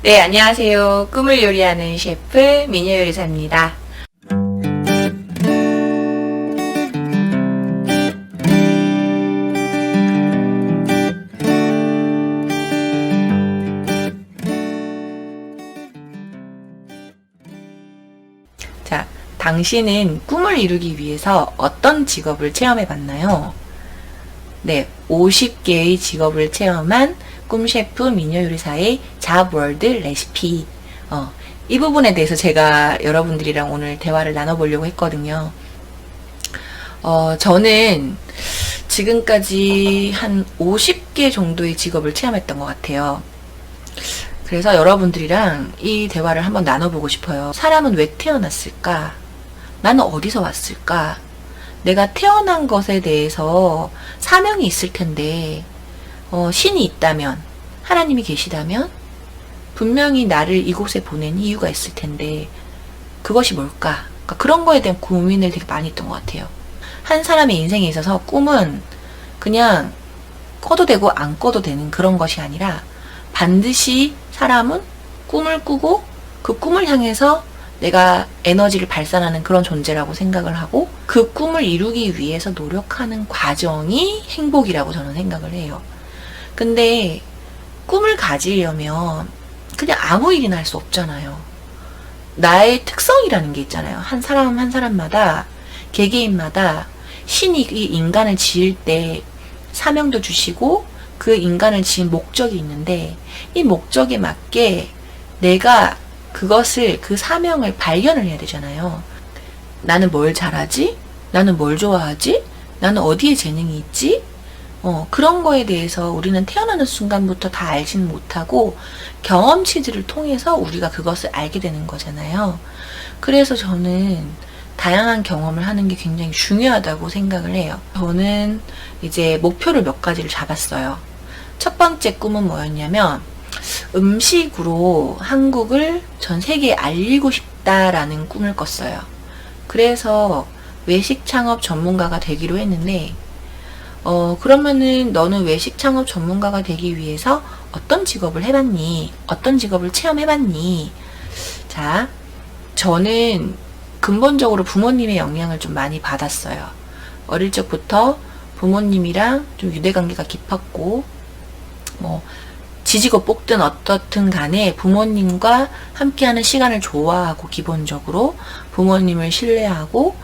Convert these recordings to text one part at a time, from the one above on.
네, 안녕하세요. 꿈을 요리하는 셰프 미녀 요리사입니다. 자, 당신은 꿈을 이루기 위해서 어떤 직업을 체험해 봤나요? 네, 50개의 직업을 체험한 꿈 셰프 미녀 요리사의 잡월드 레시피. 이 부분에 대해서 제가 여러분들이랑 오늘 대화를 나눠보려고 했거든요. 저는 지금까지 한 50개 정도의 직업을 체험했던 것 같아요. 그래서 여러분들이랑 이 대화를 한번 나눠보고 싶어요. 사람은 왜 태어났을까? 나는 어디서 왔을까? 내가 태어난 것에 대해서 사명이 있을 텐데, 신이 있다면, 하나님이 계시다면, 분명히 나를 이곳에 보낸 이유가 있을 텐데, 그것이 뭘까? 그러니까 그런 거에 대한 고민을 되게 많이 했던 것 같아요. 한 사람의 인생에 있어서 꿈은 그냥 꿔도 되고 안 꿔도 되는 그런 것이 아니라, 반드시 사람은 꿈을 꾸고 그 꿈을 향해서 내가 에너지를 발산하는 그런 존재라고 생각을 하고 그 꿈을 이루기 위해서 노력하는 과정이 행복이라고 저는 생각을 해요. 근데 꿈을 가지려면 그냥 아무 일이나 할 수 없잖아요. 나의 특성이라는 게 있잖아요. 한 사람 한 사람마다 개개인마다 신이 이 인간을 지을 때 사명도 주시고 그 인간을 지은 목적이 있는데 이 목적에 맞게 내가 그것을 그 사명을 발견을 해야 되잖아요. 나는 뭘 잘하지? 나는 뭘 좋아하지? 나는 어디에 재능이 있지? 그런 거에 대해서 우리는 태어나는 순간부터 다 알지는 못하고 경험치들을 통해서 우리가 그것을 알게 되는 거잖아요. 그래서 저는 다양한 경험을 하는 게 굉장히 중요하다고 생각을 해요. 저는 이제 목표를 몇 가지를 잡았어요. 첫 번째 꿈은 뭐였냐면 음식으로 한국을 전 세계에 알리고 싶다라는 꿈을 꿨어요. 그래서 외식 창업 전문가가 되기로 했는데 그러면은 너는 외식 창업 전문가가 되기 위해서 어떤 직업을 해봤니? 어떤 직업을 체험해봤니? 자, 저는 근본적으로 부모님의 영향을 좀 많이 받았어요. 어릴 적부터 부모님이랑 좀 유대관계가 깊었고 지지고 볶든 어떻든 간에 부모님과 함께하는 시간을 좋아하고 기본적으로 부모님을 신뢰하고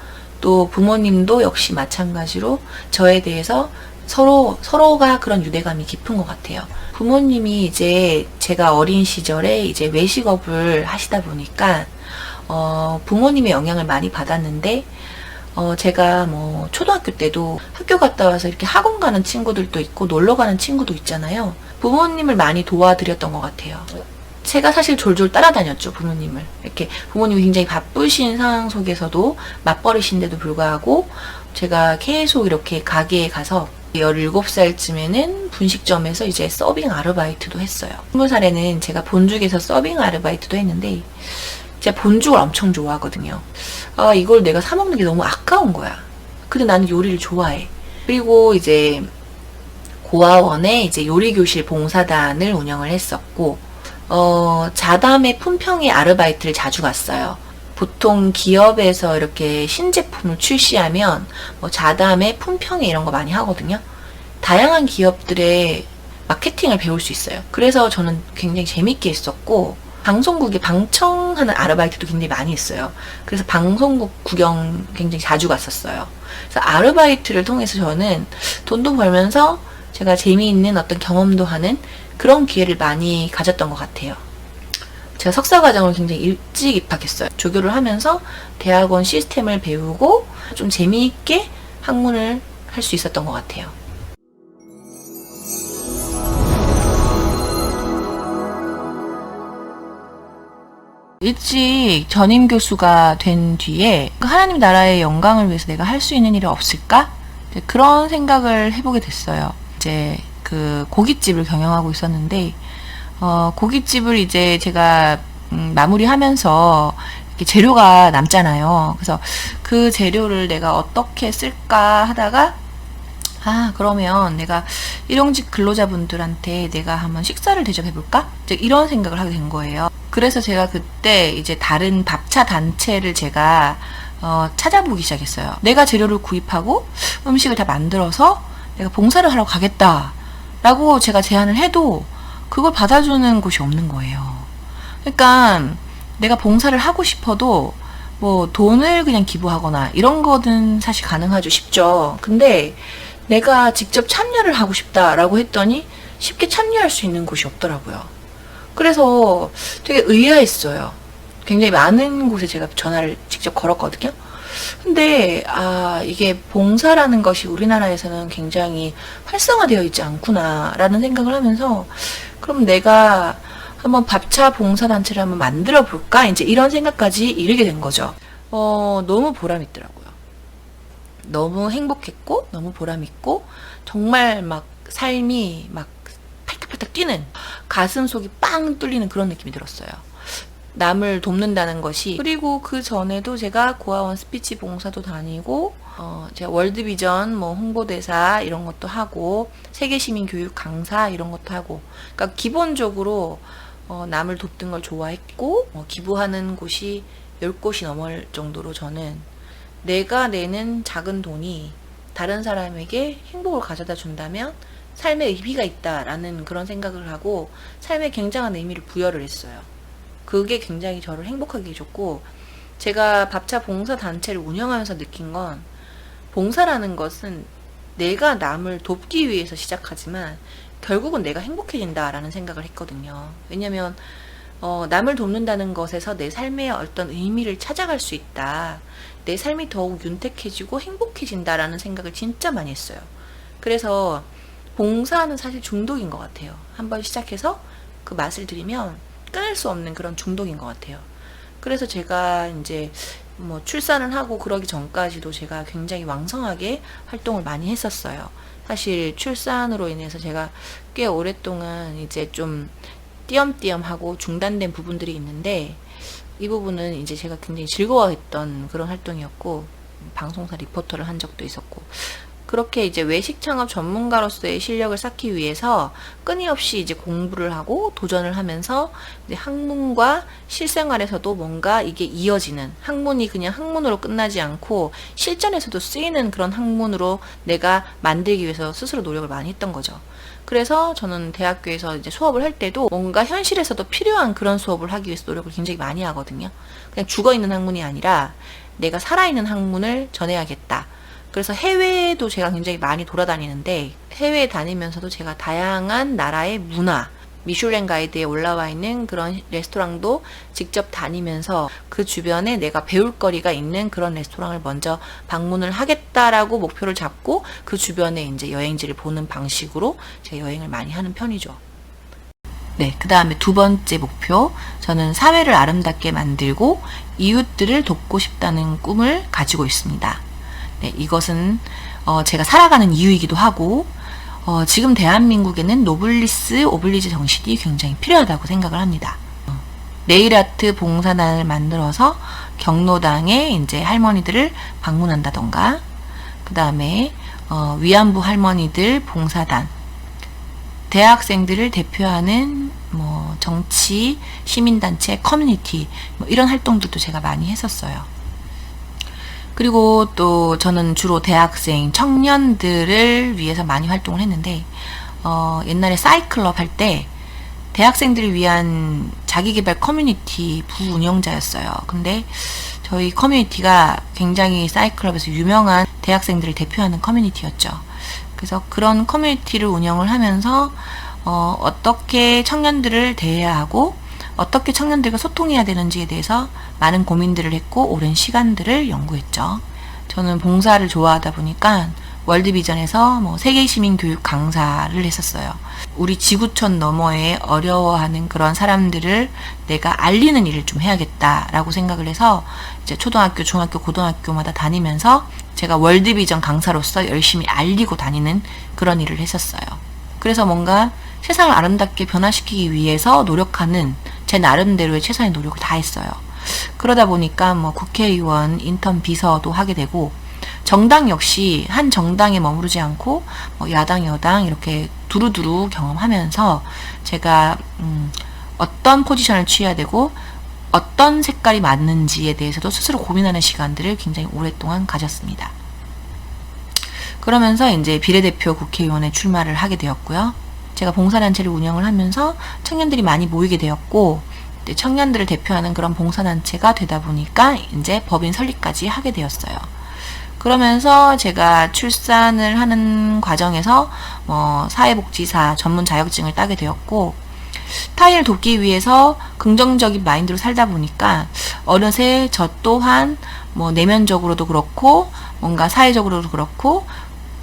또 부모님도 역시 마찬가지로 저에 대해서 서로가 그런 유대감이 깊은 것 같아요. 부모님이 이제 제가 어린 시절에 이제 외식업을 하시다 보니까 부모님의 영향을 많이 받았는데 제가 초등학교 때도 학교 갔다 와서 이렇게 학원 가는 친구들도 있고 놀러 가는 친구도 있잖아요. 부모님을 많이 도와드렸던 것 같아요. 제가 사실 졸졸 따라다녔죠, 부모님을. 이렇게 부모님이 굉장히 바쁘신 상황 속에서도 맞벌이신데도 불구하고 제가 계속 이렇게 가게에 가서 17살쯤에는 분식점에서 이제 서빙 아르바이트도 했어요. 20살에는 제가 본죽에서 서빙 아르바이트도 했는데 제가 본죽을 엄청 좋아하거든요. 이걸 내가 사 먹는 게 너무 아까운 거야. 근데 나는 요리를 좋아해. 그리고 이제 고아원에 이제 요리교실 봉사단을 운영을 했었고, 자담의 품평회 아르바이트를 자주 갔어요. 보통 기업에서 이렇게 신제품을 출시하면 자담의 품평회 이런 거 많이 하거든요. 다양한 기업들의 마케팅을 배울 수 있어요. 그래서 저는 굉장히 재밌게 했었고, 방송국에 방청하는 아르바이트도 굉장히 많이 했어요. 그래서 방송국 구경 굉장히 자주 갔었어요. 그래서 아르바이트를 통해서 저는 돈도 벌면서 제가 재미있는 어떤 경험도 하는 그런 기회를 많이 가졌던 것 같아요. 제가 석사과정을 굉장히 일찍 입학했어요. 조교를 하면서 대학원 시스템을 배우고 좀 재미있게 학문을 할 수 있었던 것 같아요. 일찍 전임 교수가 된 뒤에 하나님 나라의 영광을 위해서 내가 할 수 있는 일이 없을까? 그런 생각을 해보게 됐어요. 이제 그 고깃집을 경영하고 있었는데 고깃집을 이제 제가 마무리하면서 이렇게 재료가 남잖아요. 그래서 그 재료를 내가 어떻게 쓸까 하다가 아, 그러면 내가 일용직 근로자분들한테 내가 한번 식사를 대접해볼까? 이제 이런 생각을 하게 된 거예요. 그래서 제가 그때 이제 다른 밥차 단체를 제가 찾아보기 시작했어요. 내가 재료를 구입하고 음식을 다 만들어서 내가 봉사를 하러 가겠다 라고 제가 제안을 해도 그걸 받아주는 곳이 없는 거예요. 그러니까 내가 봉사를 하고 싶어도 뭐 돈을 그냥 기부하거나 이런 거는 사실 가능하죠. 쉽죠. 근데 내가 직접 참여를 하고 싶다라고 했더니 쉽게 참여할 수 있는 곳이 없더라고요. 그래서 되게 의아했어요. 굉장히 많은 곳에 제가 전화를 직접 걸었거든요. 근데 이게 봉사라는 것이 우리나라에서는 굉장히 활성화되어 있지 않구나라는 생각을 하면서 그럼 내가 한번 밥차 봉사단체를 한번 만들어 볼까? 이제 이런 생각까지 이르게 된 거죠. 너무 보람있더라고요. 너무 행복했고, 너무 보람있고, 정말 막 삶이 막 팔딱팔딱 뛰는, 가슴 속이 빵 뚫리는 그런 느낌이 들었어요. 남을 돕는다는 것이. 그리고 그 전에도 제가 고아원 스피치 봉사도 다니고, 제가 월드비전 뭐 홍보대사 이런 것도 하고, 세계시민 교육 강사 이런 것도 하고, 그러니까 기본적으로 남을 돕는 걸 좋아했고, 기부하는 곳이 10곳이 넘을 정도로 저는 내가 내는 작은 돈이 다른 사람에게 행복을 가져다 준다면 삶에 의미가 있다라는 그런 생각을 하고 삶에 굉장한 의미를 부여를 했어요. 그게 굉장히 저를 행복하게 해줬고, 제가 밥차 봉사단체를 운영하면서 느낀 건 봉사라는 것은 내가 남을 돕기 위해서 시작하지만 결국은 내가 행복해진다라는 생각을 했거든요. 왜냐면 남을 돕는다는 것에서 내 삶의 어떤 의미를 찾아갈 수 있다. 내 삶이 더욱 윤택해지고 행복해진다라는 생각을 진짜 많이 했어요. 그래서 봉사는 사실 중독인 것 같아요. 한번 시작해서 그 맛을 들이면 끊을 수 없는 그런 중독인 것 같아요. 그래서 제가 이제 뭐 출산을 하고 그러기 전까지도 제가 굉장히 왕성하게 활동을 많이 했었어요. 사실 출산으로 인해서 제가 꽤 오랫동안 이제 좀 띄엄띄엄하고 중단된 부분들이 있는데, 이 부분은 이제 제가 굉장히 즐거워했던 그런 활동이었고, 방송사 리포터를 한 적도 있었고, 그렇게 이제 외식 창업 전문가로서의 실력을 쌓기 위해서 끊임없이 이제 공부를 하고 도전을 하면서 이제 학문과 실생활에서도 뭔가 이게 이어지는, 학문이 그냥 학문으로 끝나지 않고 실전에서도 쓰이는 그런 학문으로 내가 만들기 위해서 스스로 노력을 많이 했던 거죠. 그래서 저는 대학교에서 이제 수업을 할 때도 뭔가 현실에서도 필요한 그런 수업을 하기 위해서 노력을 굉장히 많이 하거든요. 그냥 죽어있는 학문이 아니라 내가 살아있는 학문을 전해야겠다. 그래서 해외에도 제가 굉장히 많이 돌아다니는데, 해외에 다니면서도 제가 다양한 나라의 문화, 미슐랭 가이드에 올라와 있는 그런 레스토랑도 직접 다니면서 그 주변에 내가 배울 거리가 있는 그런 레스토랑을 먼저 방문을 하겠다라고 목표를 잡고 그 주변에 이제 여행지를 보는 방식으로 제가 여행을 많이 하는 편이죠. 네, 그 다음에 두 번째 목표, 저는 사회를 아름답게 만들고 이웃들을 돕고 싶다는 꿈을 가지고 있습니다. 네, 이것은 제가 살아가는 이유이기도 하고, 지금 대한민국에는 노블리스 오블리주 정신이 굉장히 필요하다고 생각을 합니다. 네일아트 봉사단을 만들어서 경로당에 이제 할머니들을 방문한다던가, 그 다음에 위안부 할머니들 봉사단, 대학생들을 대표하는 뭐 정치, 시민단체, 커뮤니티 뭐 이런 활동들도 제가 많이 했었어요. 그리고 또 저는 주로 대학생, 청년들을 위해서 많이 활동을 했는데, 옛날에 사이클럽 할 때 대학생들을 위한 자기개발 커뮤니티 부운영자였어요. 근데 저희 커뮤니티가 굉장히 사이클럽에서 유명한 대학생들을 대표하는 커뮤니티였죠. 그래서 그런 커뮤니티를 운영을 하면서 어떻게 청년들을 대해야 하고 어떻게 청년들과 소통해야 되는지에 대해서 많은 고민들을 했고 오랜 시간들을 연구했죠. 저는 봉사를 좋아하다 보니까 월드비전에서 뭐 세계시민 교육 강사를 했었어요. 우리 지구촌 너머에 어려워하는 그런 사람들을 내가 알리는 일을 좀 해야겠다라고 생각을 해서 이제 초등학교, 중학교, 고등학교마다 다니면서 제가 월드비전 강사로서 열심히 알리고 다니는 그런 일을 했었어요. 그래서 뭔가 세상을 아름답게 변화시키기 위해서 노력하는 제 나름대로의 최선의 노력을 다했어요. 그러다 보니까 뭐 국회의원, 인턴 비서도 하게 되고, 정당 역시 한 정당에 머무르지 않고 뭐 야당, 여당 이렇게 두루두루 경험하면서 제가 어떤 포지션을 취해야 되고 어떤 색깔이 맞는지에 대해서도 스스로 고민하는 시간들을 굉장히 오랫동안 가졌습니다. 그러면서 이제 비례대표 국회의원에 출마를 하게 되었고요. 제가 봉사단체를 운영을 하면서 청년들이 많이 모이게 되었고, 청년들을 대표하는 그런 봉사단체가 되다 보니까 이제 법인 설립까지 하게 되었어요. 그러면서 제가 출산을 하는 과정에서 사회복지사 전문 자격증을 따게 되었고, 타인을 돕기 위해서 긍정적인 마인드로 살다 보니까 어느새 저 또한 내면적으로도 그렇고 뭔가 사회적으로도 그렇고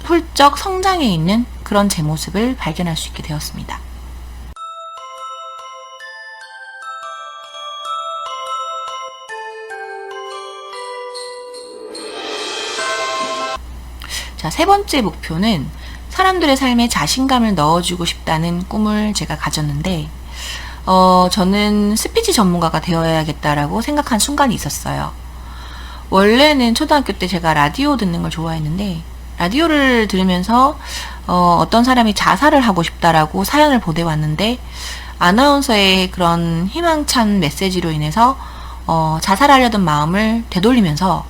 훌쩍 성장해 있는 그런 제 모습을 발견할 수 있게 되었습니다. 자, 세 번째 목표는 사람들의 삶에 자신감을 넣어주고 싶다는 꿈을 제가 가졌는데, 저는 스피치 전문가가 되어야겠다라고 생각한 순간이 있었어요. 원래는 초등학교 때 제가 라디오 듣는 걸 좋아했는데, 라디오를 들으면서 어떤 사람이 자살을 하고 싶다라고 사연을 보내왔는데, 아나운서의 그런 희망찬 메시지로 인해서 자살하려던 마음을 되돌리면서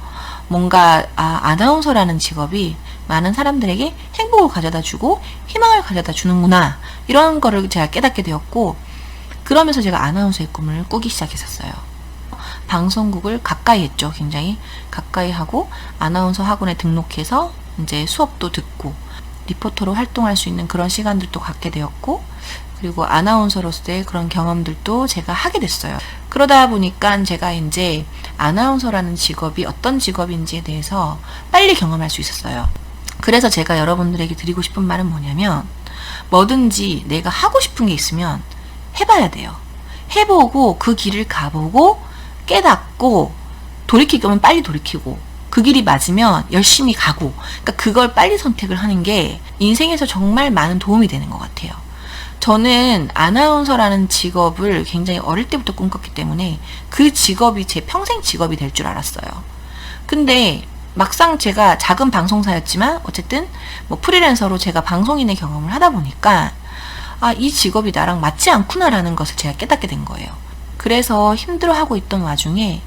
뭔가 아나운서라는 직업이 많은 사람들에게 행복을 가져다 주고 희망을 가져다 주는구나, 이런 거를 제가 깨닫게 되었고, 그러면서 제가 아나운서의 꿈을 꾸기 시작했었어요. 방송국을 가까이 했죠. 굉장히 가까이 하고 아나운서 학원에 등록해서 이제 수업도 듣고 리포터로 활동할 수 있는 그런 시간들도 갖게 되었고, 그리고 아나운서로서의 그런 경험들도 제가 하게 됐어요. 그러다 보니까 제가 이제 아나운서라는 직업이 어떤 직업인지에 대해서 빨리 경험할 수 있었어요. 그래서 제가 여러분들에게 드리고 싶은 말은 뭐냐면, 뭐든지 내가 하고 싶은 게 있으면 해봐야 돼요. 해보고 그 길을 가보고 깨닫고, 돌이킬 거면 빨리 돌이키고, 그 길이 맞으면 열심히 가고, 그러니까 그걸 빨리 선택을 하는 게 인생에서 정말 많은 도움이 되는 것 같아요. 저는 아나운서라는 직업을 굉장히 어릴 때부터 꿈꿨기 때문에 그 직업이 제 평생 직업이 될 줄 알았어요. 근데 막상 제가 작은 방송사였지만 어쨌든 프리랜서로 제가 방송인의 경험을 하다 보니까 이 직업이 나랑 맞지 않구나라는 것을 제가 깨닫게 된 거예요. 그래서 힘들어하고 있던 와중에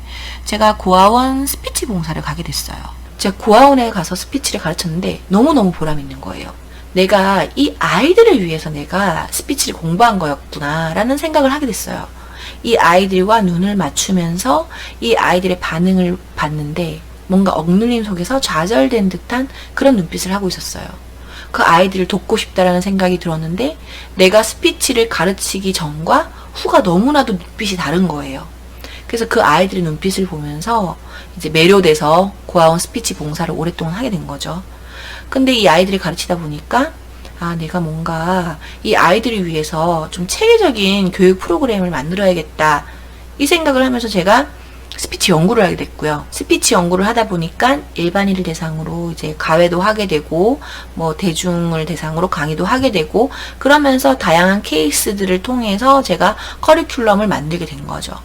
제가 고아원 스피치 봉사를 가게 됐어요. 제가 고아원에 가서 스피치를 가르쳤는데 너무너무 보람 있는 거예요. 내가 이 아이들을 위해서 내가 스피치를 공부한 거였구나 라는 생각을 하게 됐어요. 이 아이들과 눈을 맞추면서 이 아이들의 반응을 봤는데 뭔가 억눌림 속에서 좌절된 듯한 그런 눈빛을 하고 있었어요. 그 아이들을 돕고 싶다라는 생각이 들었는데 내가 스피치를 가르치기 전과 후가 너무나도 눈빛이 다른 거예요. 그래서 그 아이들의 눈빛을 보면서 이제 매료돼서 고아원 스피치 봉사를 오랫동안 하게 된 거죠. 근데 이 아이들을 가르치다 보니까 내가 뭔가 이 아이들을 위해서 좀 체계적인 교육 프로그램을 만들어야겠다, 이 생각을 하면서 제가 스피치 연구를 하게 됐고요. 스피치 연구를 하다 보니까 일반인을 대상으로 이제 가외도 하게 되고 대중을 대상으로 강의도 하게 되고, 그러면서 다양한 케이스들을 통해서 제가 커리큘럼을 만들게 된 거죠.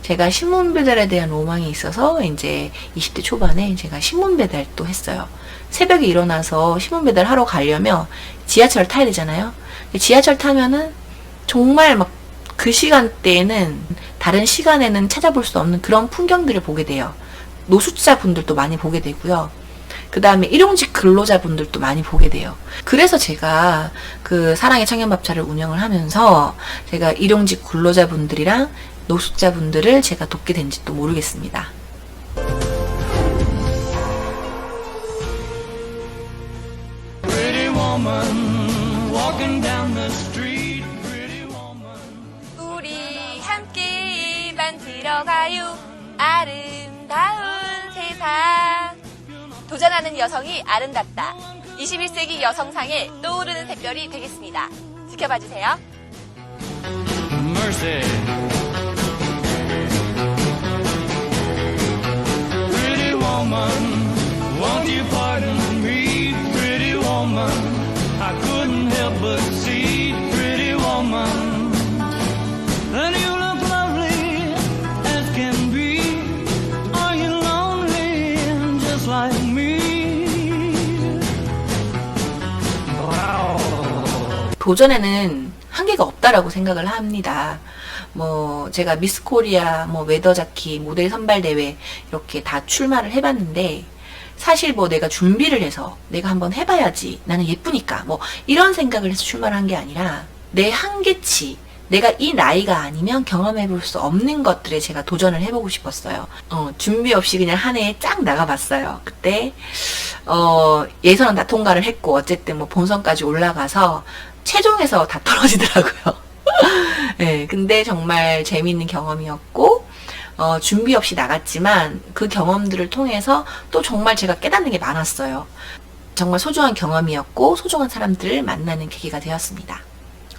제가 신문 배달에 대한 로망이 있어서 이제 20대 초반에 제가 신문 배달도 했어요. 새벽에 일어나서 신문 배달하러 가려면 지하철 타야 되잖아요. 지하철 타면은 정말 그 시간대에는 다른 시간에는 찾아볼 수 없는 그런 풍경들을 보게 돼요. 노숙자분들도 많이 보게 되고요. 그 다음에 일용직 근로자분들도 많이 보게 돼요. 그래서 제가 그 사랑의 청년밥차를 운영을 하면서 제가 일용직 근로자분들이랑 노숙자분들을 제가 돕게 된지도 모르겠습니다. 우리 함께 만들어가요 아름다운 세상. 도전하는 여성이 아름답다. 21세기 여성상에 떠오르는 샛별이 되겠습니다. 지켜봐주세요. Mercy. Pretty woman, won't you pardon me, pretty woman, I couldn't help but see, pretty woman, that you look lovely as can be. Are you lonely just like me? 도전에는 한계가 없다라고 생각을 합니다. 뭐 제가 미스 코리아, 뭐 웨더자키, 모델 선발 대회 이렇게 다 출마를 해봤는데 사실 뭐 내가 준비를 해서 내가 한번 해봐야지 나는 예쁘니까 뭐 이런 생각을 해서 출마를 한 게 아니라 내 한계치, 내가 이 나이가 아니면 경험해볼 수 없는 것들에 제가 도전을 해보고 싶었어요. 준비 없이 그냥 한 해에 쫙 나가봤어요. 그때 예선은 다 통과를 했고 어쨌든 뭐 본선까지 올라가서 최종에서 다 떨어지더라고요. 네, 근데 정말 재미있는 경험이었고 준비 없이 나갔지만 그 경험들을 통해서 또 정말 제가 깨닫는 게 많았어요. 정말 소중한 경험이었고 소중한 사람들을 만나는 계기가 되었습니다.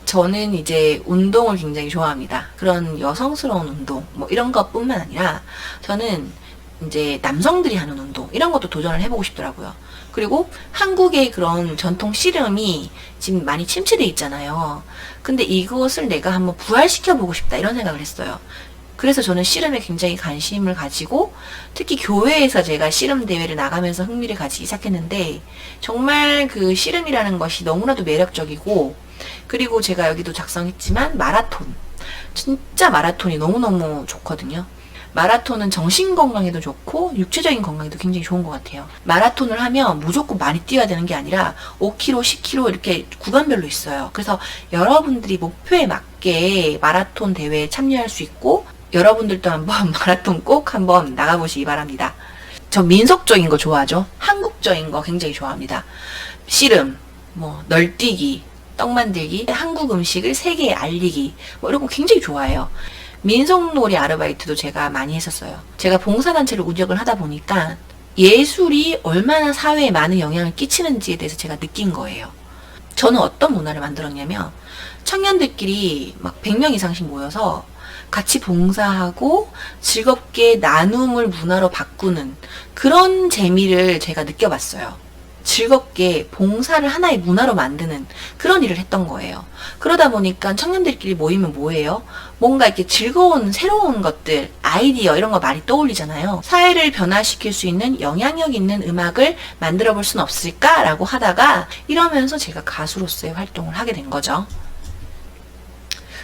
저는 이제 운동을 굉장히 좋아합니다. 그런 여성스러운 운동, 뭐 이런 것뿐만 아니라 저는 이제 남성들이 하는 운동, 이런 것도 도전을 해보고 싶더라고요. 그리고 한국의 그런 전통 씨름이 지금 많이 침체돼 있잖아요. 근데 이것을 내가 한번 부활시켜보고 싶다, 이런 생각을 했어요. 그래서 저는 씨름에 굉장히 관심을 가지고 특히 교회에서 제가 씨름 대회를 나가면서 흥미를 가지기 시작했는데 정말 그 씨름이라는 것이 너무나도 매력적이고 그리고 제가 여기도 작성했지만 마라톤, 진짜 마라톤이 너무너무 좋거든요. 마라톤은 정신 건강에도 좋고 육체적인 건강에도 굉장히 좋은 것 같아요. 마라톤을 하면 무조건 많이 뛰어야 되는 게 아니라 5km, 10km 이렇게 구간별로 있어요. 그래서 여러분들이 목표에 맞게 마라톤 대회에 참여할 수 있고 여러분들도 한번 마라톤 꼭 한번 나가보시기 바랍니다. 저 민속적인 거 좋아하죠. 한국적인 거 굉장히 좋아합니다. 씨름, 뭐 널뛰기, 떡 만들기, 한국 음식을 세계에 알리기, 뭐 이런 거 굉장히 좋아해요. 민속놀이 아르바이트도 제가 많이 했었어요. 제가 봉사단체를 운영을 하다 보니까 예술이 얼마나 사회에 많은 영향을 끼치는지에 대해서 제가 느낀 거예요. 저는 어떤 문화를 만들었냐면 청년들끼리 막 100명 이상씩 모여서 같이 봉사하고 즐겁게 나눔을 문화로 바꾸는 그런 재미를 제가 느껴봤어요. 즐겁게 봉사를 하나의 문화로 만드는 그런 일을 했던 거예요. 그러다 보니까 청년들끼리 모이면 뭐예요? 뭔가 이렇게 즐거운 새로운 것들, 아이디어 이런 거 많이 떠올리잖아요. 사회를 변화시킬 수 있는 영향력 있는 음악을 만들어 볼 수는 없을까라고 하다가 이러면서 제가 가수로서의 활동을 하게 된 거죠.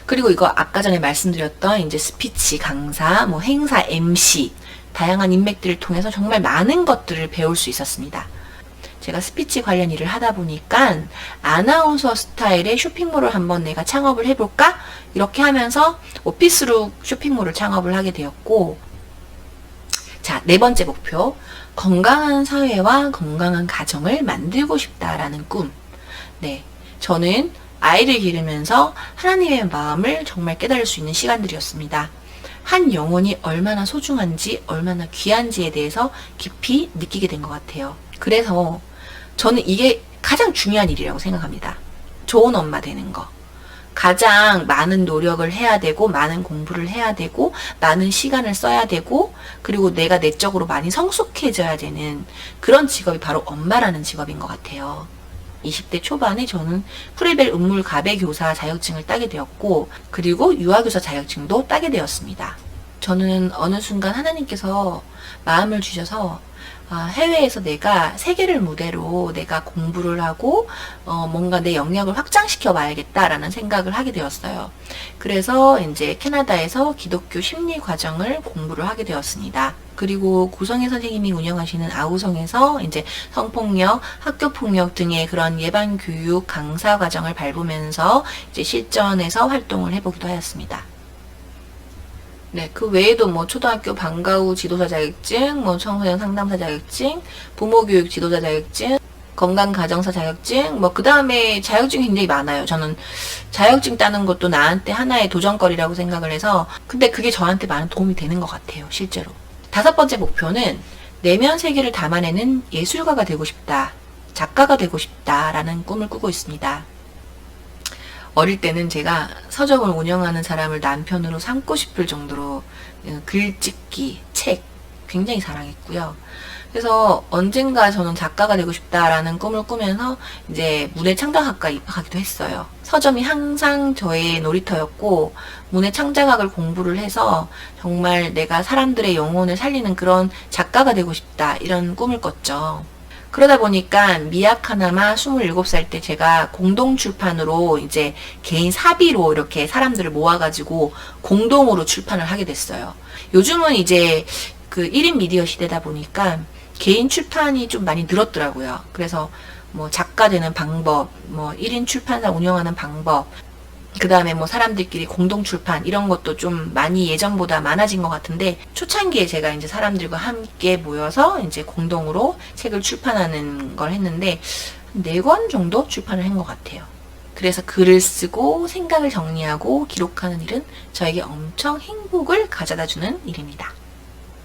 그리고 이거 아까 전에 말씀드렸던 이제 스피치, 강사, 뭐 행사, MC 다양한 인맥들을 통해서 정말 많은 것들을 배울 수 있었습니다. 제가 스피치 관련 일을 하다 보니까 아나운서 스타일의 쇼핑몰을 한번 내가 창업을 해볼까? 이렇게 하면서 오피스룩 쇼핑몰을 창업을 하게 되었고, 자, 네 번째 목표. 건강한 사회와 건강한 가정을 만들고 싶다라는 꿈. 네. 저는 아이를 기르면서 하나님의 마음을 정말 깨달을 수 있는 시간들이었습니다. 한 영혼이 얼마나 소중한지, 얼마나 귀한지에 대해서 깊이 느끼게 된 것 같아요. 그래서 저는 이게 가장 중요한 일이라고 생각합니다. 좋은 엄마 되는 거. 가장 많은 노력을 해야 되고, 많은 공부를 해야 되고, 많은 시간을 써야 되고, 그리고 내가 내적으로 많이 성숙해져야 되는 그런 직업이 바로 엄마라는 직업인 것 같아요. 20대 초반에 저는 프레벨 음물 가배 교사 자격증을 따게 되었고, 그리고 유아교사 자격증도 따게 되었습니다. 저는 어느 순간 하나님께서 마음을 주셔서 해외에서 내가 세계를 무대로 내가 공부를 하고 뭔가 내 영역을 확장시켜 봐야겠다라는 생각을 하게 되었어요. 그래서 이제 캐나다에서 기독교 심리 과정을 공부를 하게 되었습니다. 그리고 구성애 선생님이 운영하시는 아우성에서 이제 성폭력, 학교폭력 등의 그런 예방 교육 강사 과정을 밟으면서 이제 실전에서 활동을 해보기도 하였습니다. 네, 그 외에도 뭐 초등학교 방과 후 지도사 자격증, 뭐 청소년 상담사 자격증, 부모교육 지도자 자격증, 건강가정사 자격증, 뭐 그 다음에 자격증이 굉장히 많아요. 저는 자격증 따는 것도 나한테 하나의 도전거리라고 생각을 해서, 근데 그게 저한테 많은 도움이 되는 것 같아요, 실제로. 5번째 목표는 내면 세계를 담아내는 예술가가 되고 싶다, 작가가 되고 싶다라는 꿈을 꾸고 있습니다. 어릴 때는 제가 서점을 운영하는 사람을 남편으로 삼고 싶을 정도로 글짓기, 책 굉장히 사랑했고요. 그래서 언젠가 저는 작가가 되고 싶다라는 꿈을 꾸면서 이제 문해창작학과에 입학하기도 했어요. 서점이 항상 저의 놀이터였고 문해창작학을 공부를 해서 정말 내가 사람들의 영혼을 살리는 그런 작가가 되고 싶다, 이런 꿈을 꿨죠. 그러다 보니까 미야카나마 27살 때 제가 공동 출판으로 이제 개인 사비로 이렇게 사람들을 모아가지고 공동으로 출판을 하게 됐어요. 요즘은 이제 그 1인 미디어 시대다 보니까 개인 출판이 좀 많이 늘었더라고요. 그래서 뭐 작가 되는 방법, 뭐 1인 출판사 운영하는 방법, 그 다음에 뭐 사람들끼리 공동 출판 이런 것도 좀 많이 예전보다 많아진 것 같은데, 초창기에 제가 이제 사람들과 함께 모여서 이제 공동으로 책을 출판하는 걸 했는데 4권 정도 출판을 한 것 같아요. 그래서 글을 쓰고 생각을 정리하고 기록하는 일은 저에게 엄청 행복을 가져다 주는 일입니다.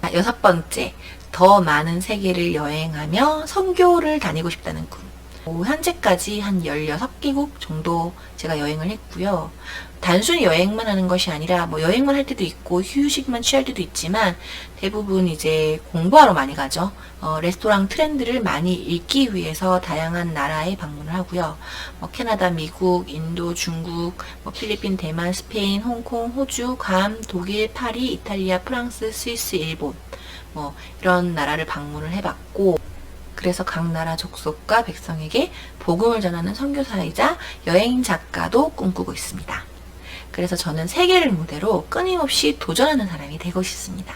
6번째, 더 많은 세계를 여행하며 선교를 다니고 싶다는 꿈. 현재까지 한 16개국 정도 제가 여행을 했고요. 단순히 여행만 하는 것이 아니라 뭐 여행만 할 때도 있고 휴식만 취할 때도 있지만 대부분 이제 공부하러 많이 가죠. 레스토랑 트렌드를 많이 읽기 위해서 다양한 나라에 방문을 하고요. 캐나다, 미국, 인도, 중국, 필리핀, 대만, 스페인, 홍콩, 호주, 괌, 독일, 파리, 이탈리아, 프랑스, 스위스, 일본 이런 나라를 방문을 해봤고, 그래서 각 나라 족속과 백성에게 복음을 전하는 선교사이자 여행 작가도 꿈꾸고 있습니다. 그래서 저는 세계를 무대로 끊임없이 도전하는 사람이 되고 싶습니다.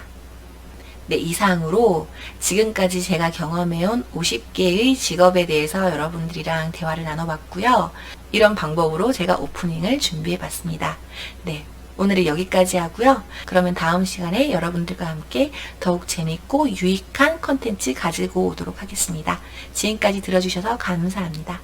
네, 이상으로 지금까지 제가 경험해온 50개의 직업에 대해서 여러분들이랑 대화를 나눠봤고요. 이런 방법으로 제가 오프닝을 준비해봤습니다. 네, 오늘은 여기까지 하고요. 그러면 다음 시간에 여러분들과 함께 더욱 재밌고 유익한 컨텐츠 가지고 오도록 하겠습니다. 지금까지 들어주셔서 감사합니다.